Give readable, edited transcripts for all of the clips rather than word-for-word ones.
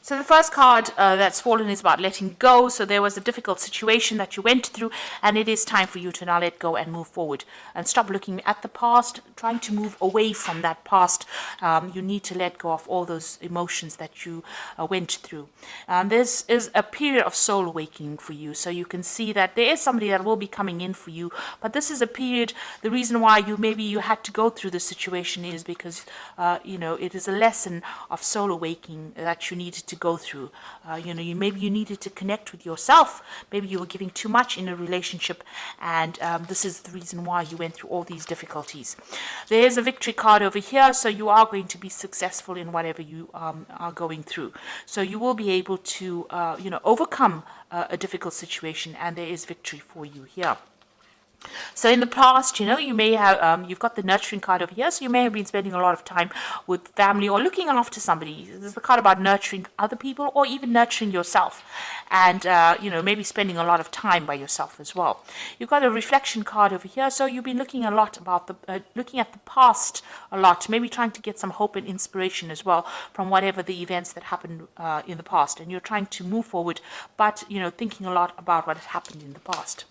So the first card that's fallen is about letting go. So there was a difficult situation that you went through, and it is time for you to now let go and move forward and stop looking at the past, trying to move away from that past. You need to let go of all those emotions that you went through. This is a period of soul awakening for you. So you can see that there is somebody that will be coming in for you, but this is a period. The reason why you had to go through this situation is because it is a lesson of soul awakening that you needed to go through. Maybe you needed to connect with yourself. Maybe you were giving too much in a relationship, and this is the reason why you went through all these difficulties. There is a victory card over here, so you are going to be successful in whatever you are going through. So you will be able to, overcome a difficult situation, and there is victory for you here. So in the past, you may have, you've got the nurturing card over here, so you may have been spending a lot of time with family or looking after somebody. This is the card about nurturing other people or even nurturing yourself, and, maybe spending a lot of time by yourself as well. You've got a reflection card over here, so you've been looking a lot about looking at the past a lot, maybe trying to get some hope and inspiration as well from whatever the events that happened in the past, and you're trying to move forward, but, thinking a lot about what has happened in the past.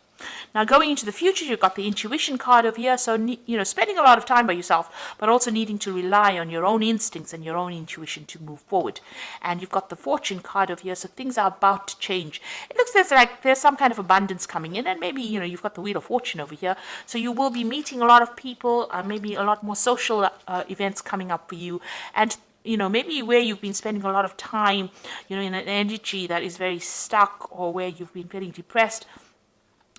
Now, going into the future, you've got the intuition card over here. So, spending a lot of time by yourself, but also needing to rely on your own instincts and your own intuition to move forward. And you've got the fortune card over here. So things are about to change. It looks like there's some kind of abundance coming in. And maybe, you've got the wheel of fortune over here. So you will be meeting a lot of people, maybe a lot more social events coming up for you. And maybe where you've been spending a lot of time, in an energy that is very stuck, or where you've been feeling depressed,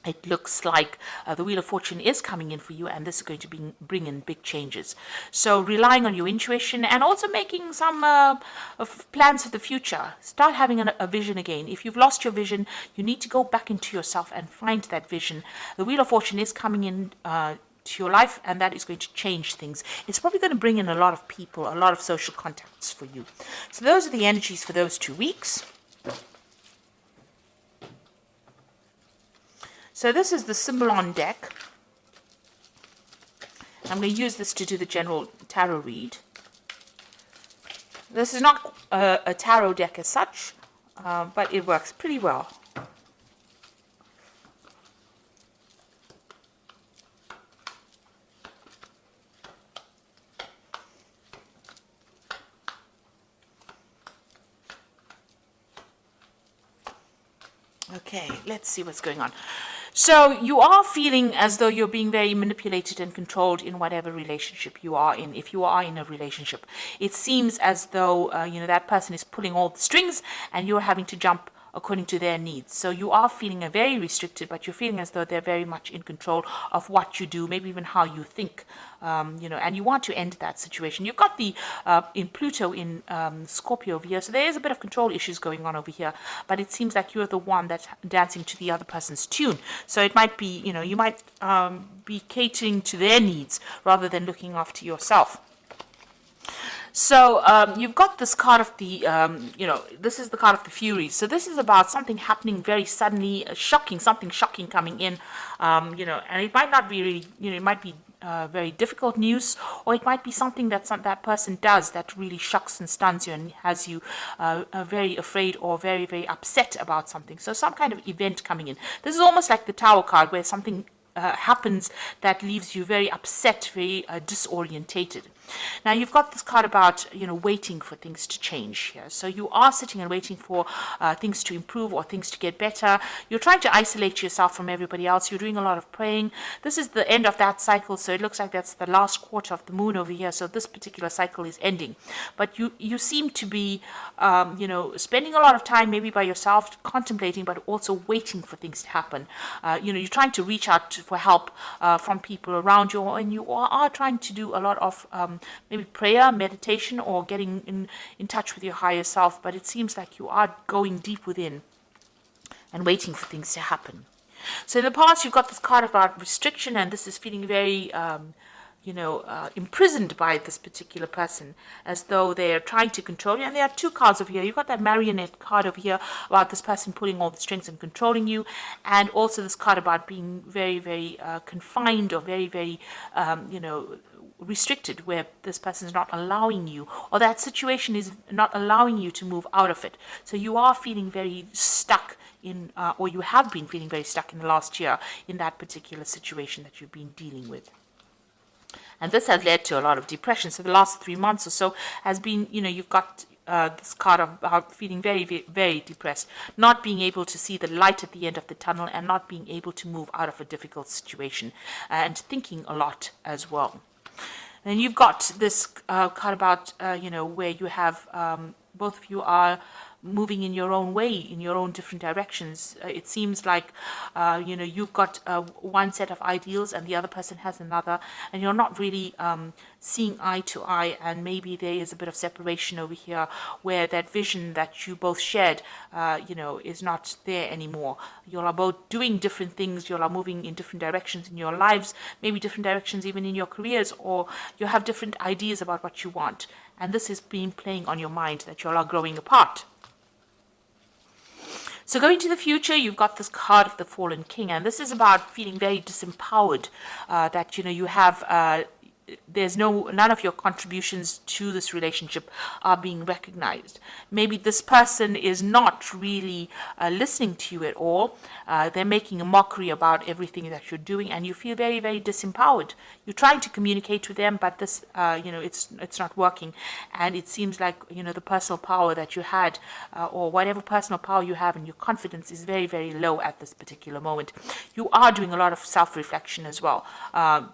it looks like the Wheel of Fortune is coming in for you, and this is going to bring in big changes. So relying on your intuition and also making some plans for the future. Start having a vision again. If you've lost your vision, you need to go back into yourself and find that vision. The Wheel of Fortune is coming in to your life, and that is going to change things. It's probably going to bring in a lot of people, a lot of social contacts for you. So those are the energies for those 2 weeks. So this is the Symbolon deck. I'm going to use this to do the general tarot read. This is not a tarot deck as such, but it works pretty well. Okay, let's see what's going on. So you are feeling as though you're being very manipulated and controlled in whatever relationship you are in. If you are in a relationship, it seems as though, that person is pulling all the strings and you're having to jump according to their needs. So you are feeling very restricted, but you're feeling as though they're very much in control of what you do, maybe even how you think, and you want to end that situation. You've got the in Pluto in Scorpio over here, so there is a bit of control issues going on over here, but it seems like you're the one that's dancing to the other person's tune. So it might be, you might be catering to their needs rather than looking after yourself. So you've got this card of the, this is the card of the Furies. So this is about something happening very suddenly, something shocking coming in, and it might not be really, it might be very difficult news, or it might be something that that person does that really shocks and stuns you and has you very afraid or very, very upset about something. So some kind of event coming in. This is almost like the Tower card, where something happens that leaves you very upset, very disorientated. Now you've got this card about waiting for things to change here. So you are sitting and waiting for things to improve or things to get better. You're trying to isolate yourself from everybody else. You're doing a lot of praying. This is the end of that cycle, so it looks like that's the last quarter of the moon over here. So this particular cycle is ending, but you seem to be spending a lot of time maybe by yourself contemplating, but also waiting for things to happen. You're trying to reach out for help from people around you, and you are trying to do a lot of maybe prayer, meditation, or getting in touch with your higher self, but it seems like you are going deep within and waiting for things to happen. So in the past, you've got this card about restriction, and this is feeling very imprisoned by this particular person, as though they're trying to control you. And there are 2 cards over here. You've got that marionette card over here about this person pulling all the strings and controlling you, and also this card about being very, very confined, or very, very, restricted, where this person is not allowing you, or that situation is not allowing you to move out of it. So you are feeling very stuck in, or you have been feeling very stuck in the last year in that particular situation that you've been dealing with. And this has led to a lot of depression. So the last 3 months or so has been, you've got this card of feeling very, very, very depressed, not being able to see the light at the end of the tunnel, and not being able to move out of a difficult situation, and thinking a lot as well. And you've got this card about, where you have, both of you are moving in your own way, in your own different directions. It seems like, you've got one set of ideals and the other person has another, and you're not really seeing eye to eye, and maybe there is a bit of separation over here where that vision that you both shared, is not there anymore. You are both doing different things, you are moving in different directions in your lives, maybe different directions even in your careers, or you have different ideas about what you want. And this is being playing on your mind, that you all are growing apart. So going to the future, you've got this card of the Fallen King, and this is about feeling very disempowered, that, you have, there's none of your contributions to this relationship are being recognized. Maybe this person is not really listening to you at all. They're making a mockery about everything that you're doing, and you feel very, very disempowered. You're trying to communicate with them, but this, it's not working. And it seems like, the personal power that you had, or whatever personal power you have, and your confidence is very, very low at this particular moment. You are doing a lot of self-reflection as well,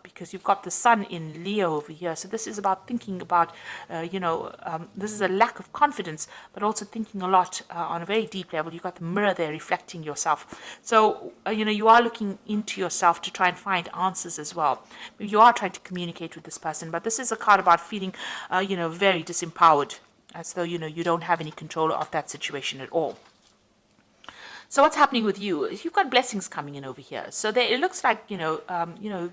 because you've got the sun in Leo over here. So this is about thinking about, this is a lack of confidence, but also thinking a lot on a very deep level. You've got the mirror there reflecting yourself. So, you are looking into yourself to try and find answers as well. Maybe you are trying to communicate with this person, but this is a card about feeling, very disempowered, as though, you don't have any control of that situation at all. So what's happening with you? You've got blessings coming in over here. So there, it looks like, the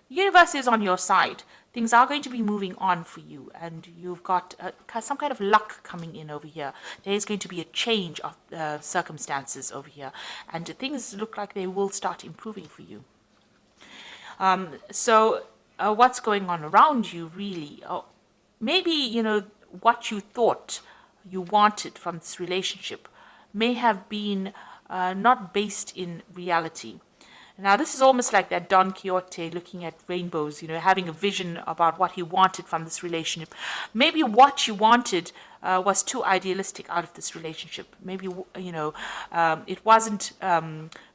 universe is on your side. Things are going to be moving on for you, and you've got some kind of luck coming in over here. There is going to be a change of circumstances over here, and things look like they will start improving for you. So what's going on around you, really? Maybe, what you thought you wanted from this relationship may have been not based in reality. Now, this is almost like that Don Quixote looking at rainbows, having a vision about what he wanted from this relationship. Maybe what you wanted was too idealistic out of this relationship. Maybe, it wasn't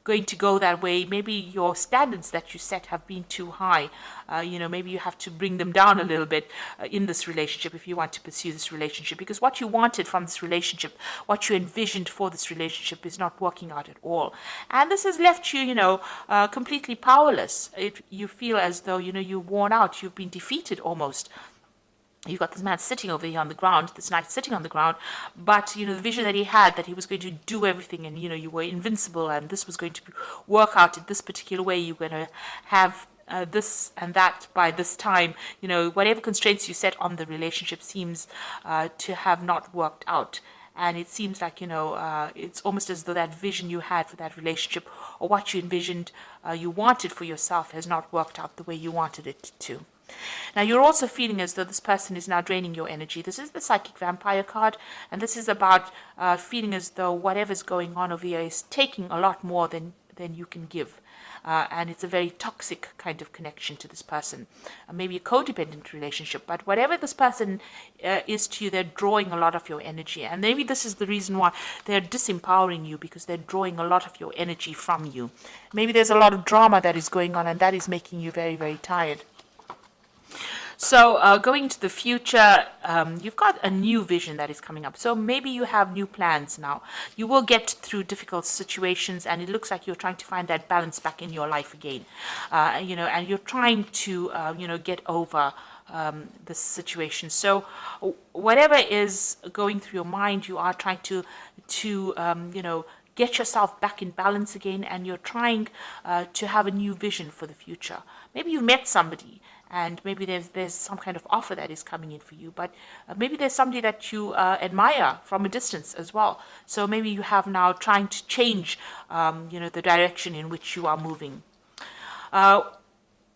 going to go that way. Maybe your standards that you set have been too high. Maybe you have to bring them down a little bit in this relationship if you want to pursue this relationship, because what you wanted from this relationship, what you envisioned for this relationship, is not working out at all. And this has left you, completely powerless. You feel as though, you're worn out, you've been defeated almost. You've got this man sitting over here on the ground, this knight sitting on the ground, but, the vision that he had, that he was going to do everything, and, you were invincible, and this was going to work out in this particular way. You're going to have this and that by this time. Whatever constraints you set on the relationship seems to have not worked out. And it seems like, it's almost as though that vision you had for that relationship, or what you envisioned you wanted for yourself, has not worked out the way you wanted it to. Now, you're also feeling as though this person is now draining your energy. This is the Psychic Vampire card, and this is about feeling as though whatever's going on over here is taking a lot more than you can give. And it's a very toxic kind of connection to this person. Maybe a codependent relationship, but whatever this person is to you, they're drawing a lot of your energy. And maybe this is the reason why they're disempowering you, because they're drawing a lot of your energy from you. Maybe there's a lot of drama that is going on, and that is making you very, very tired. So going into the future, you've got a new vision that is coming up. So maybe you have new plans now. You will get through difficult situations, and it looks like you're trying to find that balance back in your life again. And you're trying to, get over this situation. So whatever is going through your mind, you are trying to get yourself back in balance again, and you're trying to have a new vision for the future. Maybe you met somebody, and maybe there's some kind of offer that is coming in for you, but maybe there's somebody that you admire from a distance as well. So maybe you have now trying to change, the direction in which you are moving.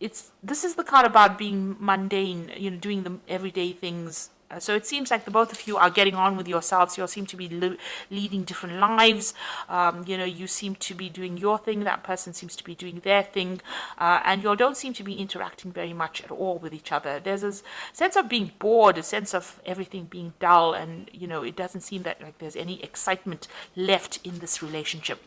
this is the card about being mundane, doing the everyday things. So it seems like the both of you are getting on with yourselves. You all seem to be leading different lives. You seem to be doing your thing. That person seems to be doing their thing. And you all don't seem to be interacting very much at all with each other. There's a sense of being bored, a sense of everything being dull. And, it doesn't seem that like there's any excitement left in this relationship.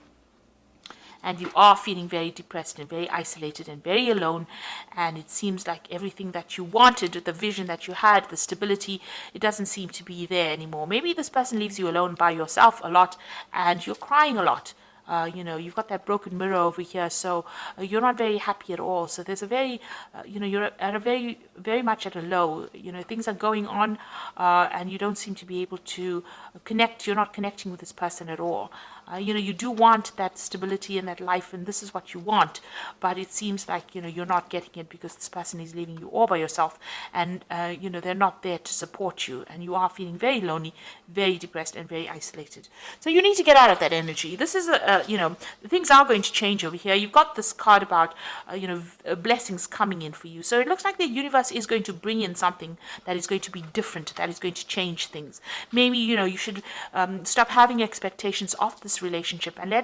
And you are feeling very depressed and very isolated and very alone, and it seems like everything that you wanted, the vision that you had, the stability, it doesn't seem to be there anymore. Maybe this person leaves you alone by yourself a lot, and you're crying a lot. You've got that broken mirror over here, so you're not very happy at all. So there's a very, you're at a very, very much at a low. Things are going on, and you don't seem to be able to connect. You're not connecting with this person at all. You do want that stability and that life, and this is what you want, but it seems like, you're not getting it because this person is leaving you all by yourself, and, they're not there to support you, and you are feeling very lonely, very depressed, and very isolated. So you need to get out of that energy. This is, things are going to change over here. You've got this card about, blessings coming in for you. So it looks like the universe is going to bring in something that is going to be different, that is going to change things. Maybe, you should stop having expectations of this relationship and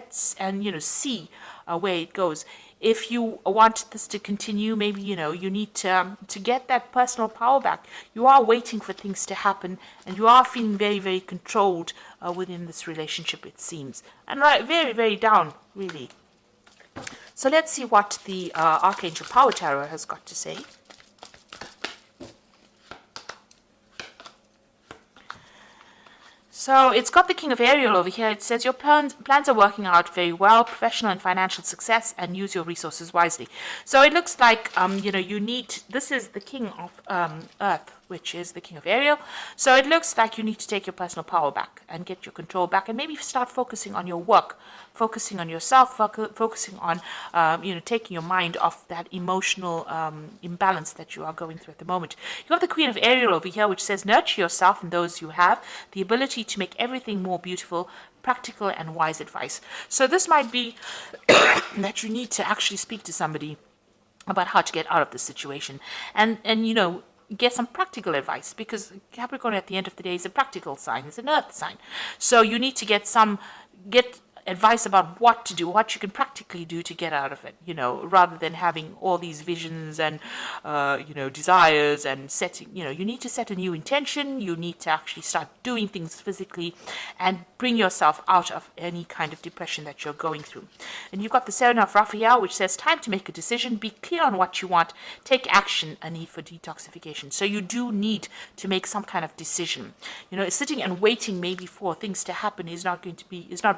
see where it goes. If you want this to continue, maybe you need to get that personal power back. You are waiting for things to happen, and you are feeling very, very controlled within this relationship, it seems, and very, very down, really. So let's see what the Archangel Power Tarot has got to say. So it's got the King of Ariel over here. It says your plans are working out very well, professional and financial success, and use your resources wisely. So it looks like, you need, this is the King of Earth, which is the King of Ariel. So it looks like you need to take your personal power back and get your control back, and maybe start focusing on your work, focusing on yourself, focusing on, taking your mind off that emotional imbalance that you are going through at the moment. You have the Queen of Ariel over here, which says nurture yourself and those you have, the ability to make everything more beautiful, practical and wise advice. So this might be that you need to actually speak to somebody about how to get out of this situation, and get some practical advice, because Capricorn at the end of the day is a practical sign, it's an earth sign. So you need to get advice about what to do, what you can practically do to get out of it, rather than having all these visions and, desires and setting, you need to set a new intention. You need to actually start doing things physically and bring yourself out of any kind of depression that you're going through. And you've got the Seven of Raphael, which says time to make a decision, be clear on what you want, take action, a need for detoxification. So you do need to make some kind of decision. Sitting and waiting maybe for things to happen is not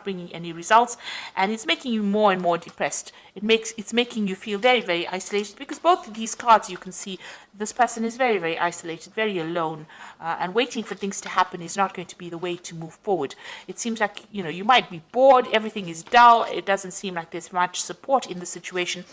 bringing any results, and it's making you more and more depressed. It's making you feel very, very isolated, because both of these cards, you can see this person is very, very isolated, very alone, and waiting for things to happen is not going to be the way to move forward. It seems like you might be bored, everything is dull, it doesn't seem like there's much support in the situation.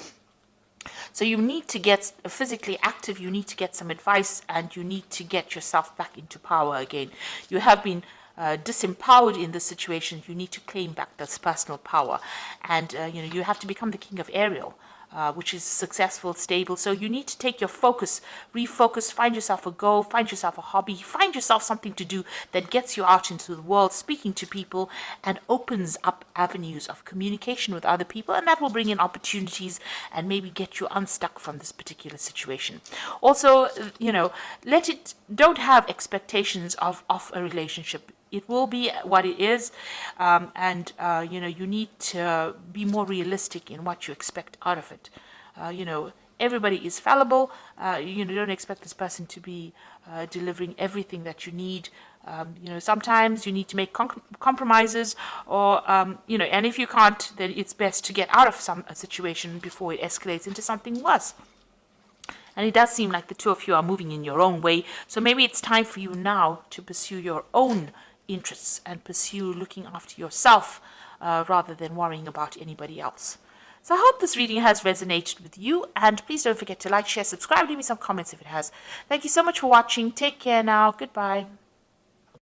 So you need to get physically active, you need to get some advice, and you need to get yourself back into power again. You have been disempowered in this situation. You need to claim back this personal power, and you have to become the King of Ariel, which is successful, stable. So you need to take your focus, refocus, find yourself a goal, find yourself a hobby, find yourself something to do that gets you out into the world, speaking to people, and opens up avenues of communication with other people, and that will bring in opportunities and maybe get you unstuck from this particular situation. Also, don't have expectations of a relationship. It will be what it is, and you need to be more realistic in what you expect out of it. Everybody is fallible. Don't expect this person to be delivering everything that you need. Sometimes you need to make compromises, or and if you can't, then it's best to get out of a situation before it escalates into something worse. And it does seem like the two of you are moving in your own way. So maybe it's time for you now to pursue your own interests and pursue looking after yourself rather than worrying about anybody else. So I hope this reading has resonated with you, and please don't forget to like, share, subscribe, leave me some comments if it has. Thank you so much for watching. Take care now. Goodbye.